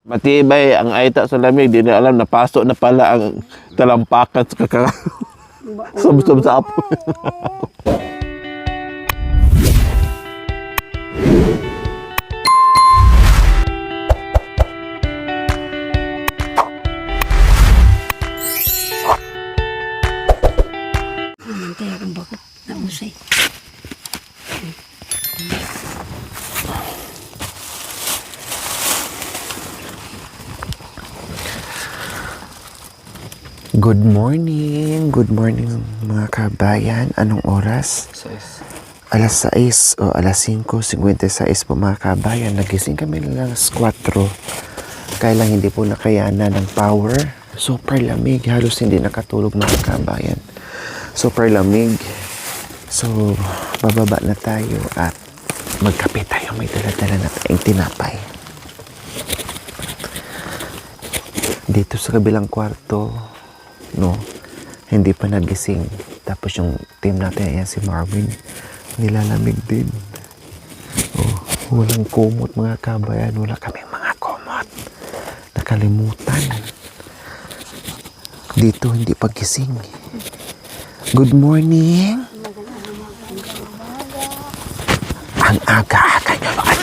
Matibay ang aita sa lamig, di na alam, napasok na pala ang talampakan sa sumsum sa apo. Mantay akong bakit nausay. Good morning mga kabayan. Anong oras? 6. Alas 6 o alas 5:56 po mga kabayan. Nagising kami lang alas 4. Kaya lang hindi po nakayanan ng power. Super lamig. Halos hindi nakatulog mga kabayan. Super lamig. So, bababa na tayo at magkape tayo. May dala-dala na tayong tinapay. Dito sa kabilang kwarto, no, hindi pa nagising. Tapos yung team natin, ayan si Marvin, nilalamig din. Oh, walang kumot mga kabayan. Wala kaming mga kumot. Nakalimutan. Dito hindi pa gising. Good morning. Ang aga-aga nyo mga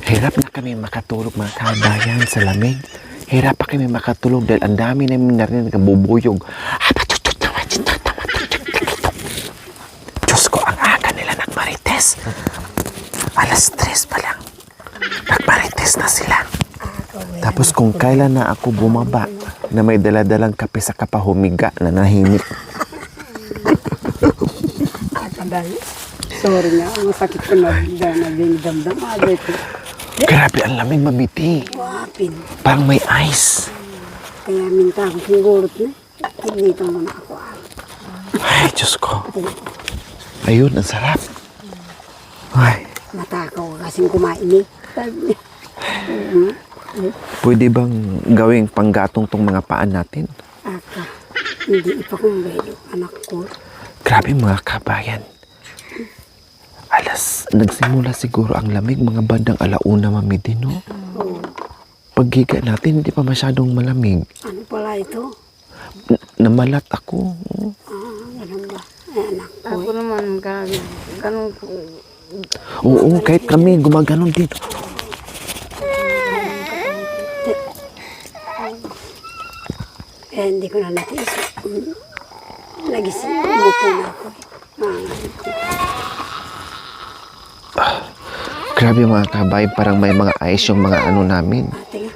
hirap na kami makatulog mga kabayan sa lamig. Hirap pa kami makatulog dahil ang dami namin narinig nabubuyog. Diyos ko, ang aga nila nagmarites. Alas 3 pa lang. Nagmarites na sila. Tapos kung kailan na ako bumaba na may daladalang kape sa kapahumiga na nahimik. Sorry nga, masakit ko na dinidamdam. Grabe, ang lamig mabiti. Wapin. Parang may ice. Kaya minta ko sigurot na. Dito mo na ako. Ay, Diyos ko. Ayun, ang sarap. Ay, Matakaw ka kasing kumain eh. pwede bang gawing panggatong tong mga paan natin? Aka, hindi pa kong bedo, anak ko. Grabe mga kabayan. Nagsimula siguro ang lamig, mga bandang alauna mamidi, no? Oo. Paghiga natin, hindi pa masyadong malamig. Ano pala ito? Namalat ako. Ganun ba? Ay, anak ko. Ako naman, ganun po. Oo, kahit kami, gumaganon din. Kaya hindi ko na natiis. Nagising, umupo na ako. Grabe mga kabayan, parang may mga ice yung mga ano namin. Ate nga.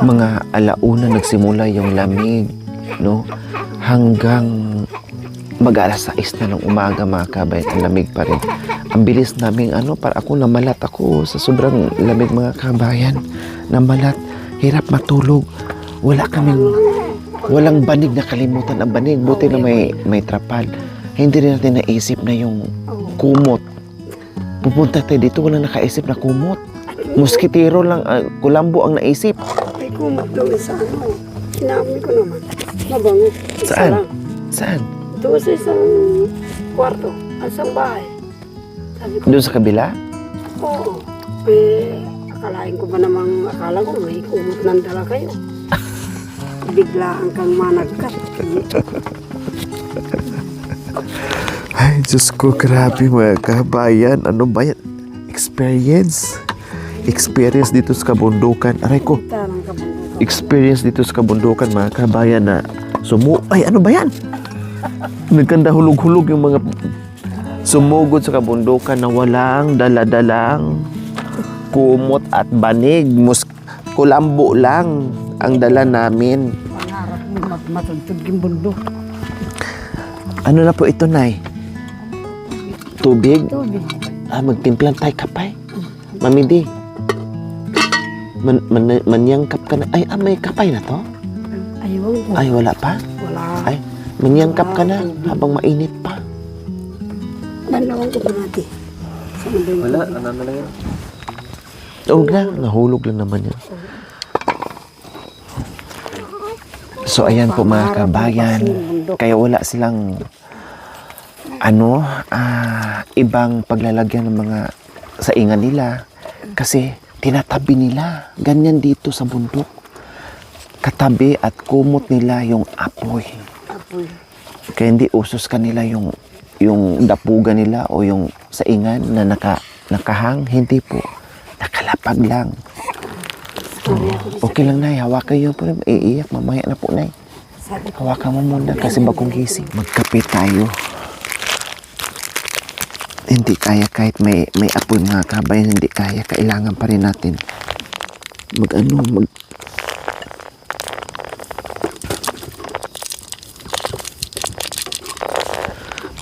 Mga alauna nagsimula yung lamig, no? Hanggang mag-alas 6 na ng umaga mga kabayan, ang lamig pa rin. Ang bilis namin, para ako namalat ako sa sobrang lamig mga kabayan. Namalat, hirap matulog. Walang banig, nakalimutan ang banig. Buti na may trapal. Hindi rin natin naisip na yung kumot. Pupunta tayo dito, walang nakaisip na kumot. Muskitero lang, kulambo ang naisip. Ay, kumot daw sa ano. Inamin ko naman. Mabango. Isa Saan? lang. Saan? Doon sa isang kwarto. Isang bahay. Sabi ko, Doon sa kabila? oo. Akalain ko ba namang, akala ko may kumot ng dala kayo. Biglaan kang managkat. Ay, Diyos ko, grabe mga kabayan. Ano ba yan? Experience dito sa kabundukan. Aray ko, Tarang kabundukan. experience dito sa kabundukan mga kabayan na ay, ano ba yan? Nagkanda hulog-hulog yung mga sumugod sa kabundukan na walang dala-dalang kumot at banig. Kulambo lang ang dala namin. Pangarap mo matugtog yung bundok. Ano na po ito, Nay? Tubig? Tubig. Magtimplang tayo kapay. Mamidi. Manyangkap ka na. Ay, may kapay na to? Ayaw ko. Ay, wala pa? Wala. Ay, Manyangkap ka na habang mainit pa. Banlawan ko pa natin. Saan ba yung Wala, ano na lang yan. Huwag na, nahulog lang naman yan. So ayan po mga kabayan, kaya wala silang ibang paglalagyan ng mga saingan nila kasi tinatabi nila. Ganyan dito sa bundok. Katabi at kumot nila yung apoy. apoy? Kaya hindi usos kanila yung dapugan nila o yung saingan na nakahang. Hindi po. Nakalapag lang. Okay lang, Nay. Hawakan yun po. Iiyak. Mamaya na po, Nay. Sabi ko, Hawakan mo muna kasi bagong gising. Magkape tayo. Hindi kaya kahit may apoy mga kabayan. Hindi kaya. Kailangan pa rin natin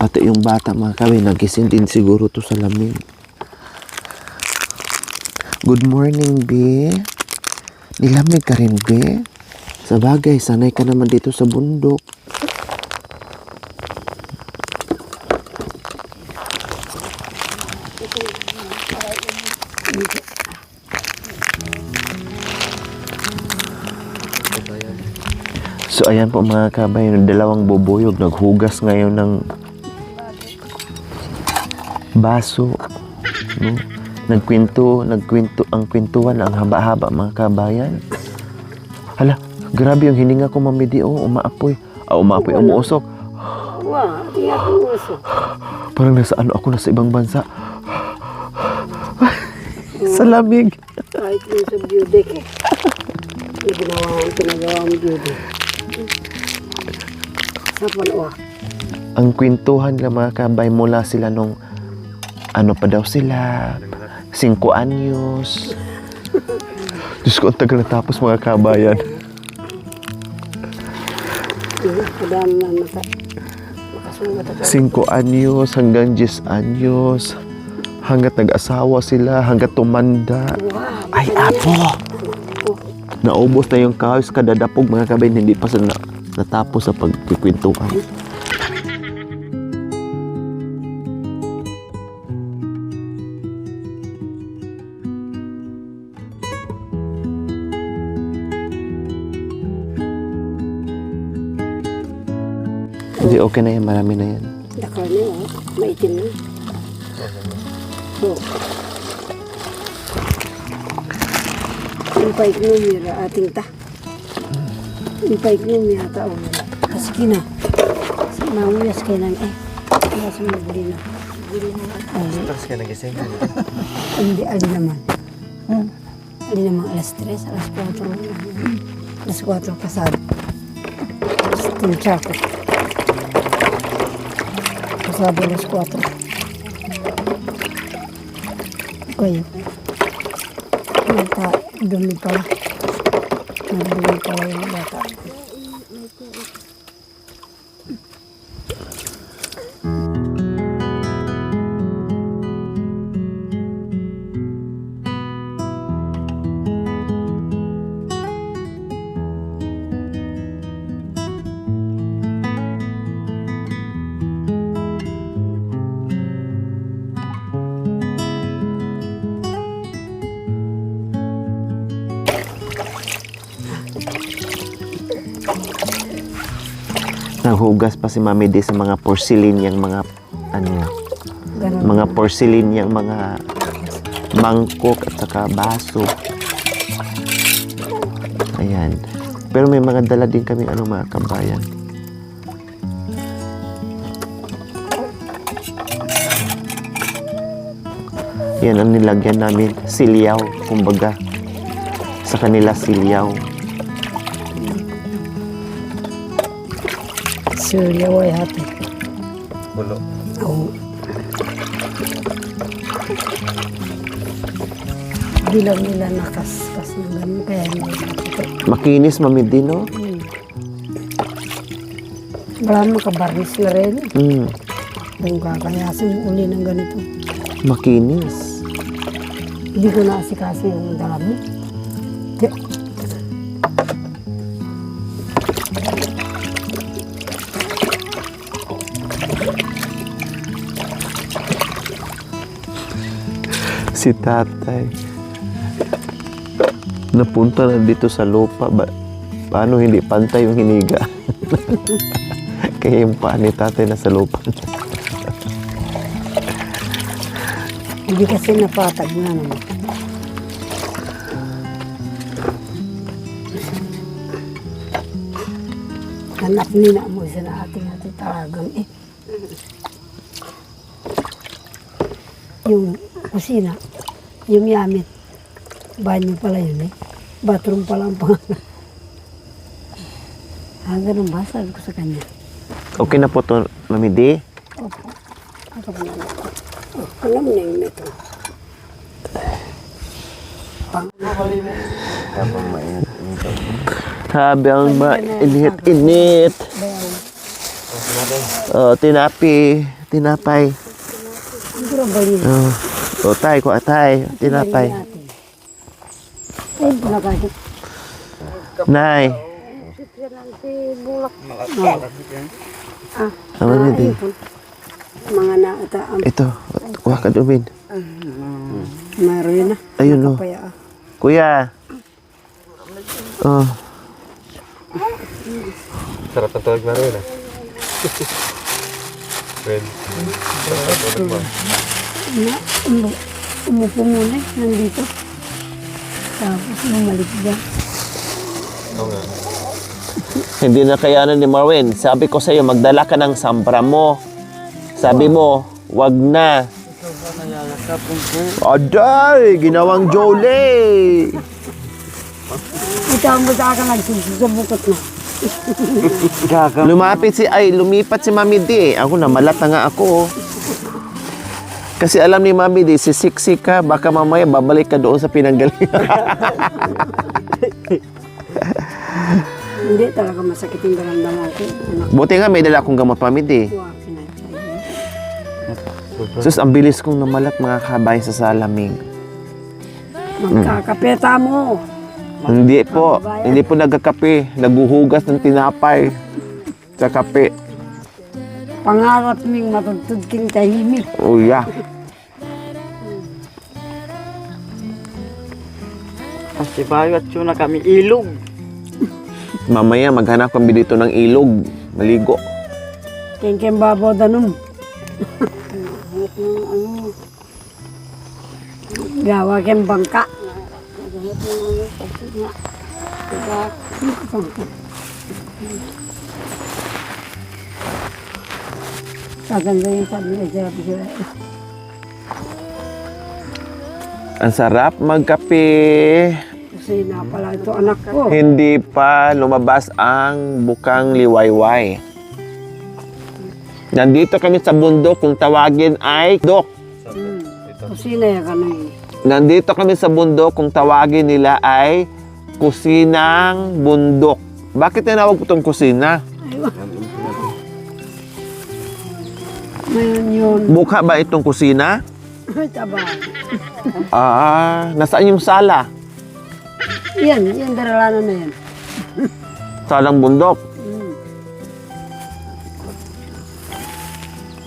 Pati yung bata mga kabayan, nagising din siguro to sa lamig. Good morning, Be. Nilamig ka rin, Be. Sa bagay, sanay ka naman dito sa bundok. So, ayan po mga kabayan, dalawang bubuyog. Naghugas ngayon ng baso. No? Nagkwento ang kwentuhan, ang haba-haba mga kabayan. Hala, grabe yung hininga ko, Mami Di. Umaapoy. Umaapoy, umuusok. wow, tingnan ko uso. Parang nasa ibang bansa. Sa lamig. Kahit yung sa beauty eh. Pinagawa ang beauty. Sa palawa. Ang kwentuhan nila mga kabay mula sila nung ano pa daw sila, 5 anyos. Diyos ko, ang tagal natapos mga kabayan. Kadaan na makasulat ako. 5 anyos hanggang 10 anyos. Hanggat nag-asawa sila, hanggat tumanda. Wow, Ay, apo! Naubos na yung kahoy kadadapog mga kabayan, hindi pa sila natapos sa pagkikwentuhan. Hindi, okay na yan. Marami na yan. Dakar na yun, maitim na. So, yung paik mo mira ating ta. Yung paik mo mira tao mira. Kasi kina, manguyas kayo lang eh. Kaya sumabili na. Tapos ka nagising. Hindi, alin naman. Alin naman, alas 3, alas 4. Alas 4 pasado. Tincha ko. Pasado alas 4. Kayo. Dumi pala. Nagdumi pala yung bata. Naghugas pa si Mami Di sa mga porcelain yung mga Ganun. mga porcelain yung mga mangkok at saka baso. Ayan. Pero may mga dala din kami mga kabayan. Yan ang nilagyan namin, silyaw, kumbaga. Sa kanila silyaw. Surya way hati. Bulo. Oo. Bilang nila nakas ng ganun kaya hindi nakita. Makinis, Mami Di, no? Wala makabarnis na rin. Yung kakayasin uli ng ganito. Makinis. Hindi ko naasikaso yung dala mo. Si tatay. Napunta na dito sa lupa. Paano hindi pantay yung hiniga? Kaya yung paa ni tatay na sa lupa. Hindi kasi napatag na naman. Anak nina mo isa na ating talagang eh. Yung kusina, yung yamit, banyo pala yun eh. Bathroom pala ang pangalan. Ganun ba? Sabi ko sa kanya. Okay na po to, Mami D. Opo. Ako pa na. Alam na yung ito. Habang mainit. Habang mainit-init. Oh, tinapay. Siguro ba yun? Oh, tay, ko atay, tinapay. Ay, nakakit. Nay. Mami D. Mga naataam. Ito, kuha ka dumin. Meron yun na. Ayun o. Kaya Kuya. Oh. Sarap ang tawag na rin ah. Well, sarap ang tawag mo. umupo muna eh, nandito. Tapos bumalik dyan. Oo nga. Hindi na kayanan ni Marwin. Sabi ko sa'yo, magdala ka ng sambra mo. Sabi mo, wag na. Aday, ginawang Jolie. Ikaw mo sa akin nagsuso sa bukot na. Lumipat si Mami D. Ako na, malat na nga ako. Kasi alam ni Mami D, sisiksi ka, baka mamaya babalik ka doon sa pinanggalingan. Hindi talaga masakit yung daramdaman ko. Anak Buti nga, may dala akong gamot, Mami D. ko, sinasay. Sus, ang bilis kong namalat mga kabay sa salamig. Magkakapeta mo. Hindi po nagkakape. Naguhugas ng tinapay sa kape. Pangarap ming matutod king tahimik. Oh, yeah. Kasi bayo at yun na kami ilog. Mamaya maghanap kami dito ng ilog. Maligo. King babaw danum. Gawa king bangka. Kaganda yung sabi na sarap sila. Ang sarap magkape. Kasi na pala ito anak ko. Hindi pa lumabas ang bukang liwayway. Nandito kami sa bundok, kung tawagin ay Dok. Kusina yan kanoy. Nandito kami sa bundok, kung tawagin nila ay Kusinang Bundok. Bakit tinawag ko itong kusina? Ngayon yun. Mukha ba itong kusina? Taba. Nasaan yung sala? Yan, yan daralanan na yan. Salang bundok.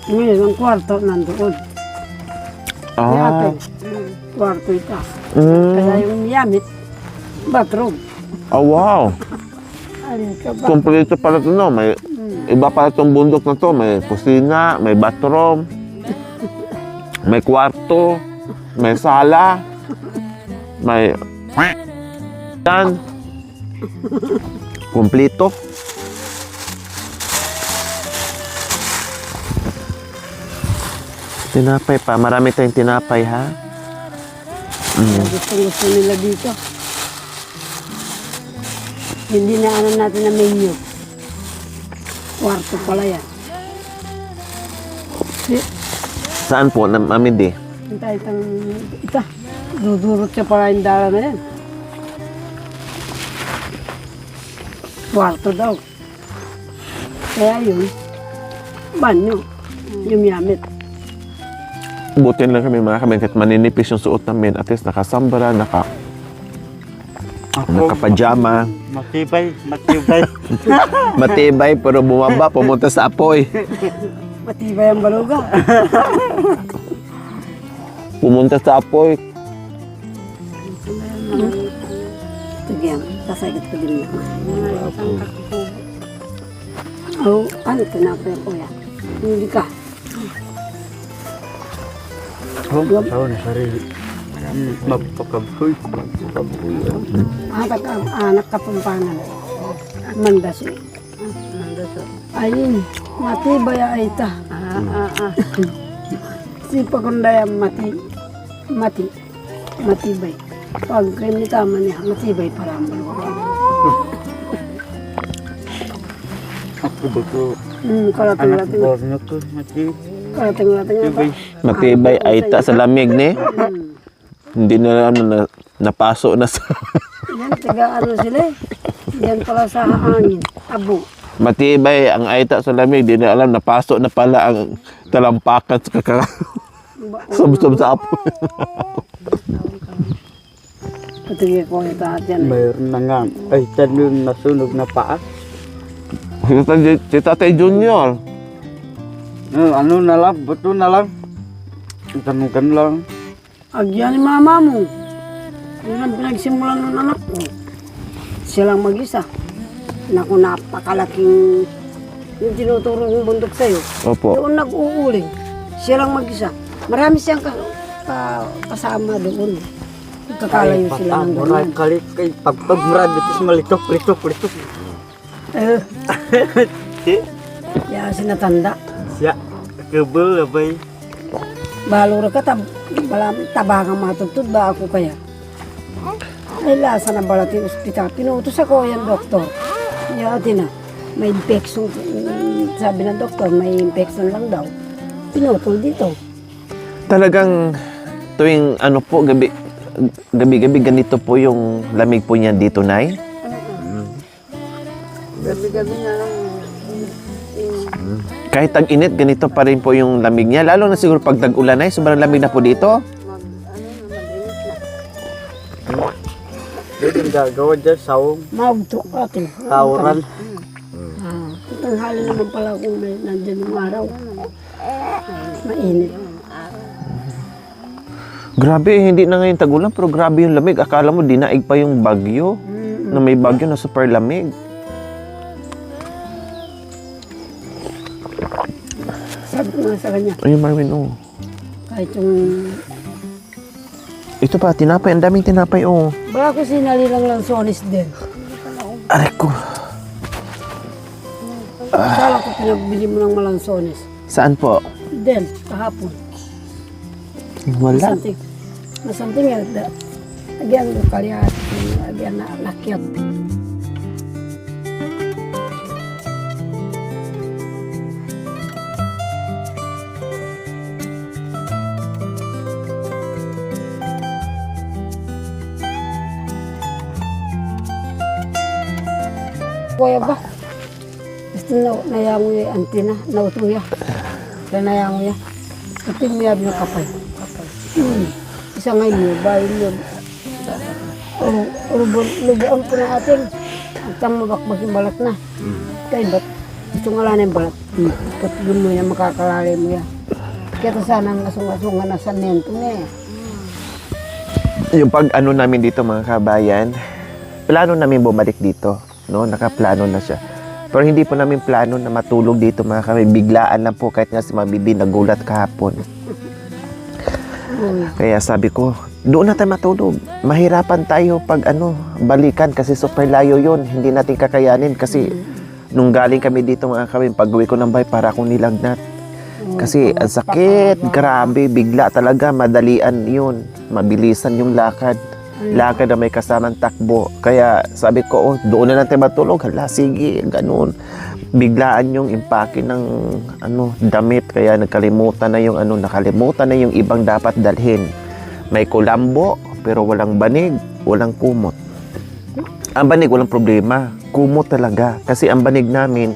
Ngayon, ang kwarto nandoon. Kwarto ito. Kaya yung yamit, bathroom. Oh, wow. Alin ka ba? Kompleto pala ito, no? May, iba pala itong bundok na to. May kusina, may bathroom, may kwarto, may sala, may yan. Kompleto. Tinapay pa. Marami tayong tinapay, ha? Gusto nila dito. Hindi na ano natin na menu. Kwarto pala yan. Saan po, Mami D? Hintay itang ita. Dudurot siya pala yung dala na yan. Kwarto daw. Kaya yun, banyo. Yung yamit. Butin lang kami mga kami kahit maninipis yung suot namin. At least nakasambara, nakapajama. Matibay. Matibay pero bumaba, pumunta sa apoy. Matibay ang baluga. pumunta sa apoy. Sige, kasagit ko din naman. Mga isang kakubo. Oh, ano tinapay ko yan? Hindi ka. Tao na sarili. Magpakabuhi. Anak kapampanan. Mandasi. Ayun, matibay ay ita. Si pagundaya matibay. Pag kami tama niya, matibay para ang balwag. Ako ba ko? Anak Karating-lating. ko ko. Mati. Karating-lating. Matibay ay ta sa lamig ni. Hindi na napaso na sa Yan, tiga ano sila eh. Yan pala sa hangin. Abo. matibay ang aita sa lamig. Di na alam napaso na pala ang talampakan sa sumsum sa apoy. Patigay ko ito at yan eh. Mayroon na nga. Ay, tanong nasunog na paa. Si Tatay Junior. Ano na lang, buto na lang. Tanong lang. Agyan ni mama mo. Yun ang pinagsimulan ng anak ko. Silang mag-isa. Naku, napakalaking yung tinuturo ng bundok sa'yo. Opo. Doon nag-uuling. Silang mag-isa. Marami siyang kasama doon. Kakalayo sila ng Maray ganyan. kalit kay pagpag marami tis malitok. Eh, kaya sinatanda. Siya, kabel abay. Balura ka, tabangang matutod ba ako kaya? Ay, lasa na balat yung ospital. Pinutos ako yan, doktor. Yati na, may infection. Sabi ng doktor, may infection lang daw. Pinutol dito. Talagang tuwing ano po, gabi-gabi ganito po yung lamig po niya dito, Nay? Gabi-gabi na lang. Kahit tag-init, ganito pa rin po yung lamig niya. Lalo na siguro pag tag-ulan, Nay, sobrang lamig na po dito. Ito yung gagawa dyan, sawong, Maugto atin. tawran. Tanghali naman pala kung may nandyan yung araw. Mainit. Grabe, hindi na ngayon tag-ulan, pero grabe yung lamig. Akala mo, dinaig pa yung bagyo. Na may bagyo na super lamig. Sabi ko nga sa kanya, Ayun, Marvin, oh. kahit yung... Ito pa, tinapay. Ang daming tinapay, oh. Baka ko sinalilang lansones din. Aray ko. Akala ko pinagbili mo ng malansones. Saan po? Then, kahapon. Wala. Masanting yan. Agyan ko kalyat. Agyan na lakyat. Kuya ba? Gusto na nayango yung antina. Nautuya. Kaya nayango yan. Kapag may abi na kapay. Isa ngayon mo, bayan yun. Lubuan po ng ating. At ang mabakbak yung balat na. Kaya ba't gusto nga lang yung balat. Patulong mo yan, makakalali mo yan. Kaya sana ang asunga-sunga na sa nento niya eh. Yung pag ano namin dito, mga kabayan, plano namin bumalik dito. No? Nakaplano na siya. Pero hindi po namin plano na matulog dito, mga kabayan. Biglaan lang po, kahit nga si Mami B nagulat kahapon. Kaya sabi ko, doon na tayo matulog. Mahirapan tayo pag balikan kasi super layo yun. Hindi natin kakayanin kasi nung galing kami dito, mga kabayan, pag-uwi ko ng bahay para akong nilagnat. Kasi ang sakit, grabe, bigla talaga, madalian yun. Mabilisan yung lakad. Lakad na may kasamang takbo. Kaya sabi ko, doon na natin matulog. Hala, sige, ganun. Biglaan yung impake ng damit. Kaya nakalimutan na yung ibang dapat dalhin. May kulambo, pero walang banig, walang kumot. Ang banig, walang problema. Kumot talaga. Kasi ang banig namin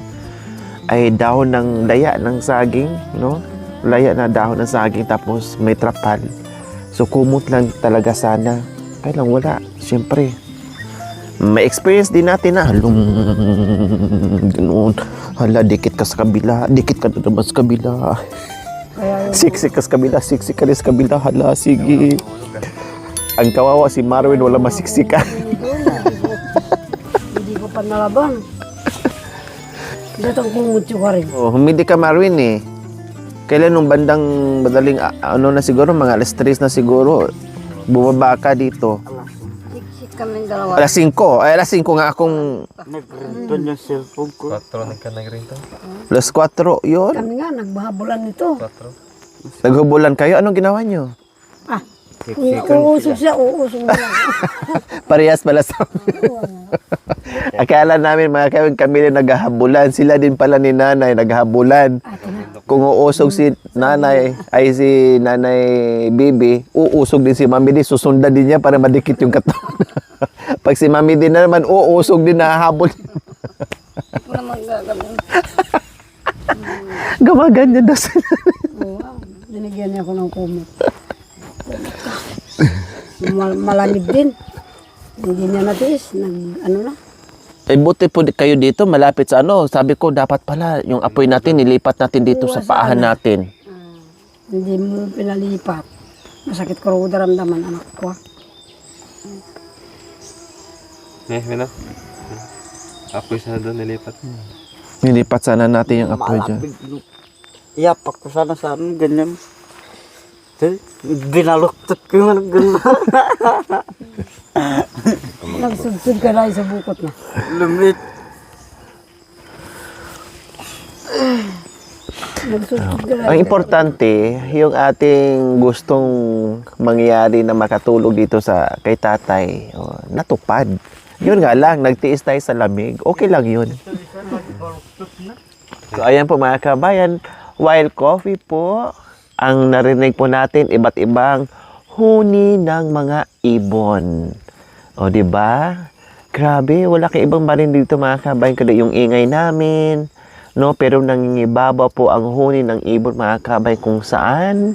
ay dahon ng laya ng saging, no? Laya na dahon ng saging, tapos may trapal. So, kumot lang talaga sana. Kaya lang wala. Siyempre, may experience din natin na ganoon. Hala, dikit ka sa kabila. Dikit ka na naman sa kabila. Kaya yung Siksik ka sa kabila, siksik ka rin sa kabila. Hala, sige. Ang kawawa si Marwin, wala masiksika. hindi ko pa nalaban. Datang kumutyo ka rin. Oh, humindi ka Marwin eh. Kailan nung bandang madaling ano na siguro, mga alas 3 na siguro, bumaba ka dito. Siksik kami dalawa. Alas 5. Ay, alas 5 nga akong Nag-rinton yung cellphone ko. 4 nagka-nagrinto. alas 4 yun. Kami nga, nagbahabulan nito. 4. Naghubulan kayo. Anong ginawa nyo? Kung uusog siya, uusog na lang. Parehas pala sa Akala namin mga kami naghahabulan. Sila din pala ni nanay naghahabulan. Kung uusog si nanay, ay si nanay Bibi, uusog din si Mami Di. Susundan din niya para madikit yung katawan. Pag si Mami Di na naman, uusog din nahahabol. Wala magagaling. Gamaganyan daw sila. Oo, binigyan niya ako ng kumot. Malamig din. Hindi niya natiis. Ano na. Eh, buti po kayo dito, malapit sa ano. Sabi ko, dapat pala yung apoy natin, nilipat natin dito sa paahan natin. Hindi mo pinalipat. Masakit ko rin daramdaman anak ko. Mino. Apoy sana doon nilipat. Nilipat sana natin yung apoy dyan. Iyapak ko sana sa amin, ganyan. Binaluktot ko yung ano, ganyan. Nagsudsud ka na sa bukot na. Lumit. Nagsudsud ka na. Ang importante, yung ating gustong mangyari na makatulog dito sa kay tatay, natupad. Yun nga lang, nagtiis tayo sa lamig. Okay lang yun. So, ayan po mga kabayan, while coffee po, ang narinig po natin, iba't ibang huni ng mga ibon. O, di ba? Grabe, wala kang ibang marin dito mga kabayan, kundi yung ingay namin. No, pero nangingibaba po ang huni ng ibon mga kabayan kung saan.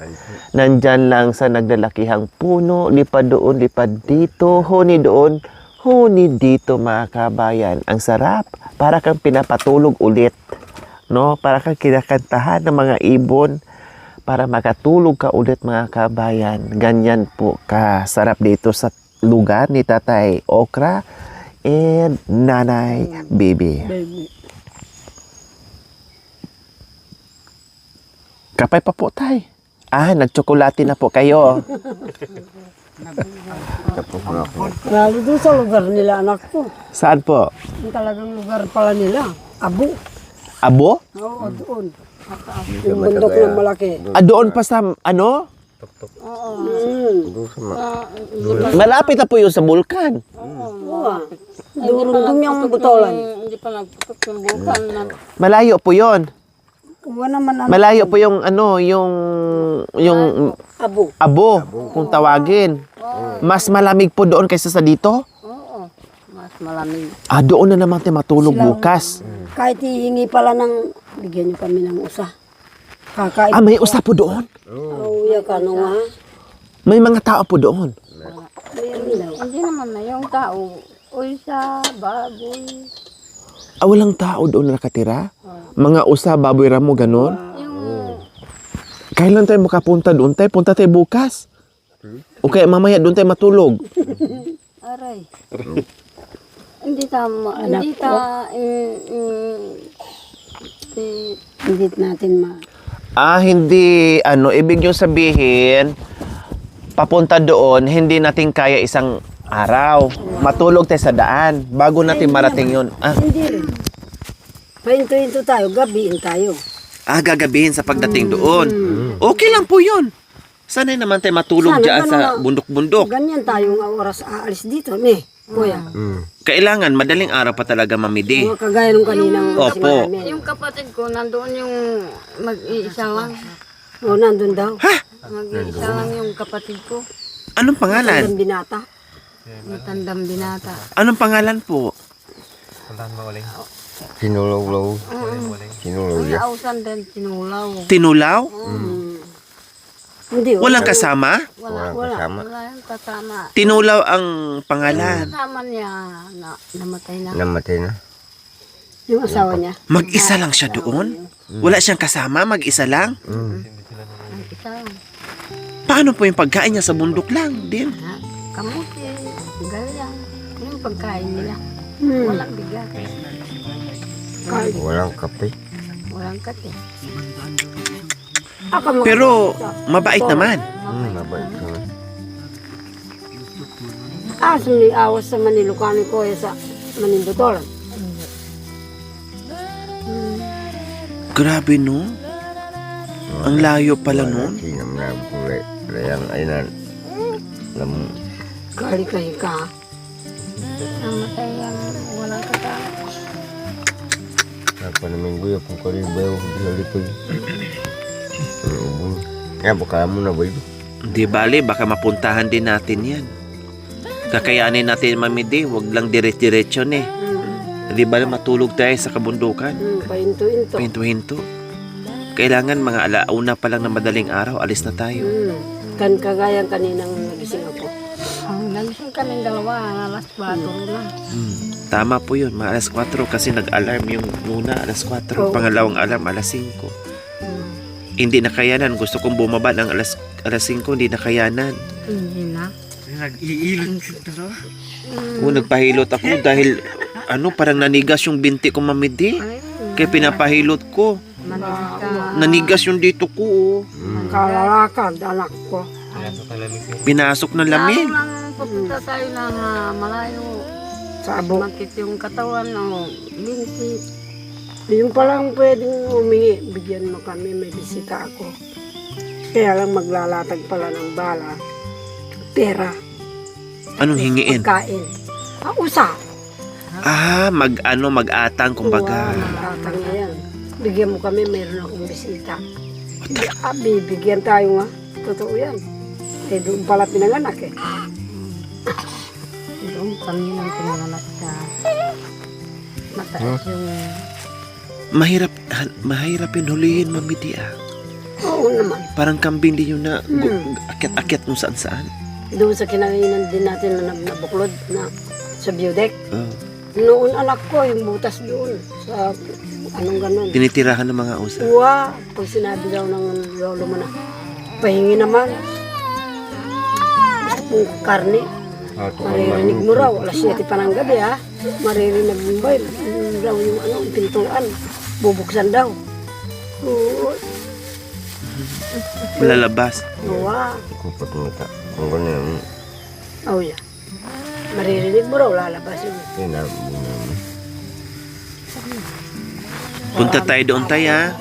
Nandyan lang sa naglalakihang puno, lipad doon, lipad dito, huni doon, huni dito mga kabayan. Ang sarap, para kang pinapatulog ulit. No, para kang kinakantahan ng mga ibon para makatulog ka ulit mga kabayan. Ganyan po kasarap dito sa lugar ni Tatay Okra and Nanay Bibi. Kapay pa po tay. Nagtsokolate na po kayo. Lalo doon sa lugar nila anak ko. Saan po? Yung talagang lugar pala nila. Abo. Abo? Oo, doon. Yung bundok ng malaki. Doon pa sa ano? Malapit na po yun sa bulkan. Oo. Durong yung butolan. Hindi pa nagputok yung bukan na. Malayo po yun. Kuha naman ang Malayo po yung ano, yung abo. abo, kung tawagin. Mas malamig po doon kaysa sa dito? Oo. Mas malamig. Doon na naman tayo matulog Silang- bukas. Kahit hihingi pala ng, bigyan niyo kami ng usa. Kakain. May usa po doon. Uya ka no ha? May mga tao po doon. Meron daw. Hindi naman na yung tao. Uy sa baboy. Walang tao doon na nakatira? Mga usa, baboy ramo, ganon? Yung Kailan tayo makapunta doon tayo? Punta tayo bukas. O kaya mamaya doon tayo matulog. aray. Hindi tama. Anak Hindi ko. Hindi natin Hindi, ibig nyo sabihin, papunta doon, hindi natin kaya isang araw. Matulog tayo sa daan, bago natin marating yun. Hindi rin. Pahinto-hinto tayo, gabiin tayo. Gagabihin sa pagdating doon. Okay lang po yun. Sanay naman tayo matulog Sana, dyan ganun sa na. bundok-bundok. Ganyan tayong oras aalis dito, ne? Kuya. Kailangan, madaling araw pa talaga mamidi. Mga kagaya nung kaninang Opo. yung kapatid ko, nandoon yung mag-iisa lang. O, nandun daw. Mag-iisa lang yung kapatid ko. Anong pangalan? Ang binata. Matandang binata. Anong pangalan po? Tandaan mo uling. Sinulaw-law. Sinulaw Ang ausan din, sinulaw. Tinulaw? Hindi. Walang kasama? Wala yung kasama. Tinulaw ang pangalan. Kasama niya na namatay na. Namatay na. Yung asawa niya. Mag-isa lang siya doon? Wala siyang kasama, mag-isa lang? Ang isa. Paano po yung pagkain niya sa bundok lang din? Ha? Kamuti. Ganyan. Yung pagkain nila. Hmm. Walang bigas. Walang kape. Walang kate. Pero mabait naman. Mabait ka. Sumili awas sa Manilukani ko sa Manindotol. Grabe no? Ang layo pala nun. Sinam na pulay. Layang ay na. Lam. Kali-kali ka. Namatay ang walang kata. Apa namin gue kung karibaw di halipay. Ya baka mo na ba ito? Di bale, baka mapuntahan din natin yan. Kakayanin natin mamidi, wag lang diretso-diretso eh. Di bale matulog tayo sa kabundukan. Pahinto-hinto. Pinto-hinto. Kailangan mga alauna pa lang na madaling araw, alis na tayo. Kan kagayang kaninang nagising ako. Ang nagising kami dalawa, alas 4 na. Tama po yun, mga alas 4 kasi nag-alarm yung una, alas 4. Oo. Pangalawang alarm, alas 5. Hindi nakayanan. Gusto kong bumaba ng alas 5, hindi nakayanan. Hindi na. Nagpahilot ako dahil parang nanigas yung binti ko mamidi. Kaya pinapahilot ko. Manigas ka. Nanigas yung dito ko. Kalalakad, anak ko. Pinasok ng lamig. Lalo lang pupunta tayo ng malayo. Sabo. Makit yung katawan o linti. Yung palang pwedeng humingi, bigyan mo kami, may bisita ako. Kaya lang maglalatag pala ng bala. Pera, Anong hingiin? pagkain. Usa. Mag-atang kumbaga. Maglatag na yan. Bigyan mo kami, mayroon akong bisita. Bibigyan tayo nga. Totoo yan. Doon pala pinanganak eh. Doon kami nang pinanganak sa mataas yung Mahirap yun hulihin mamidi Oo naman. Parang kambing din yun na akyat-akyat kung saan-saan. Doon sa kinainan din natin na nabuklod na sa biodek. Oh. Noon anak ko, yung butas doon sa anong ganon. Tinitirahan ng mga usa. Uwa, pag sinabi daw ng lolo mo na, pahingi naman. Gusto pong karne. Maririnig mo raw, alas 7 pa ng gabi ha. Maririnig mo ba, raw yung pintuan. Bubuksan daw. Oo, Lalabas. uwa. Kupot mo ta. Kung ganyan. Oh yeah. Maririnig mo raw, lalabas yun. Punta tayo doon tayo.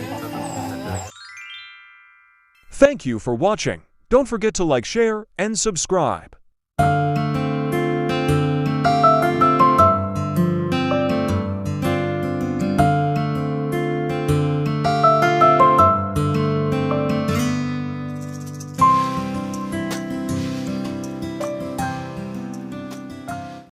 Thank you for watching. Don't forget to like, share, and subscribe.